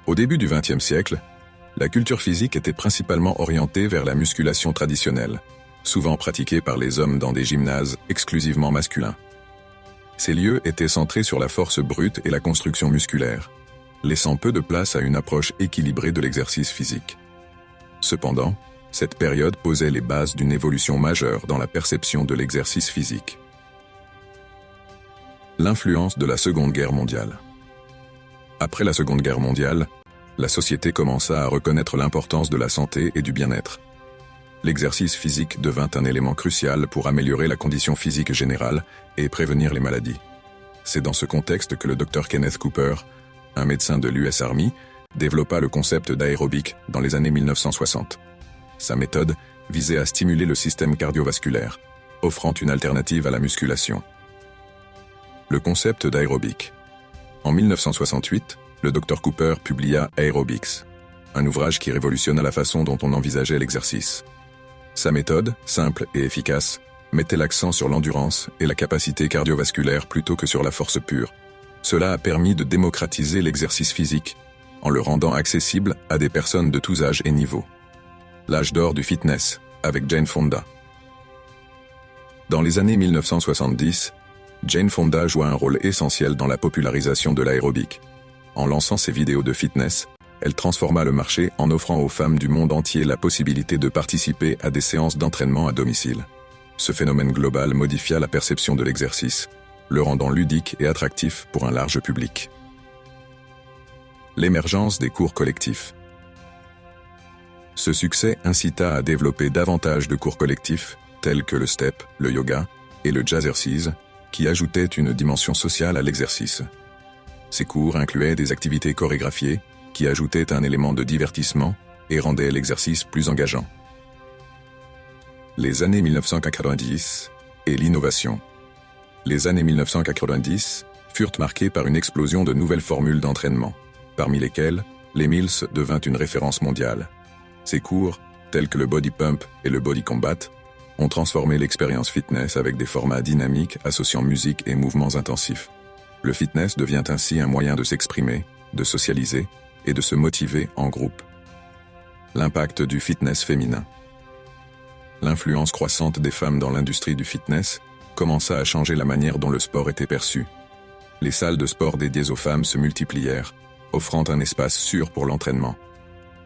Au début du XXe siècle, la culture physique était principalement orientée vers la musculation traditionnelle, souvent pratiquée par les hommes dans des gymnases exclusivement masculins. Ces lieux étaient centrés sur la force brute et la construction musculaire, laissant peu de place à une approche équilibrée de l'exercice physique. Cependant, cette période posait les bases d'une évolution majeure dans la perception de l'exercice physique. L'influence de la Seconde Guerre mondiale. Après la Seconde Guerre mondiale, la société commença à reconnaître l'importance de la santé et du bien-être. L'exercice physique devint un élément crucial pour améliorer la condition physique générale et prévenir les maladies. C'est dans ce contexte que le Dr Kenneth Cooper, un médecin de l'US Army, développa le concept d'aérobic dans les années 1960. Sa méthode visait à stimuler le système cardiovasculaire, offrant une alternative à la musculation. Le concept d'aérobic. En 1968, le Dr Cooper publia Aerobics, un ouvrage qui révolutionna la façon dont on envisageait l'exercice. Sa méthode, simple et efficace, mettait l'accent sur l'endurance et la capacité cardiovasculaire plutôt que sur la force pure. Cela a permis de démocratiser l'exercice physique, en le rendant accessible à des personnes de tous âges et niveaux. L'âge d'or du fitness, avec Jane Fonda. Dans les années 1970, Jane Fonda joua un rôle essentiel dans la popularisation de l'aérobic. En lançant ses vidéos de fitness, elle transforma le marché en offrant aux femmes du monde entier la possibilité de participer à des séances d'entraînement à domicile. Ce phénomène global modifia la perception de l'exercice, le rendant ludique et attractif pour un large public. L'émergence des cours collectifs. Ce succès incita à développer davantage de cours collectifs, tels que le step, le yoga et le jazzercise, qui ajoutaient une dimension sociale à l'exercice. Ces cours incluaient des activités chorégraphiées, qui ajoutaient un élément de divertissement et rendaient l'exercice plus engageant. Les années 1990 et l'innovation. Les années 1990 furent marquées par une explosion de nouvelles formules d'entraînement, parmi lesquelles les Mills devint une référence mondiale. Ces cours, tels que le body pump et le body combat, ont transformé l'expérience fitness avec des formats dynamiques associant musique et mouvements intensifs. Le fitness devient ainsi un moyen de s'exprimer, de socialiser et de se motiver en groupe. L'impact du fitness féminin. L'influence croissante des femmes dans l'industrie du fitness commença à changer la manière dont le sport était perçu. Les salles de sport dédiées aux femmes se multiplièrent, offrant un espace sûr pour l'entraînement.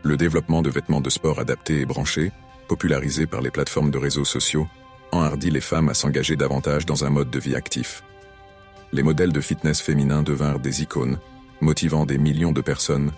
Le développement de vêtements de sport adaptés et branchés, popularisés par les plateformes de réseaux sociaux, enhardit les femmes à s'engager davantage dans un mode de vie actif. Les modèles de fitness féminins devinrent des icônes, motivant des millions de personnes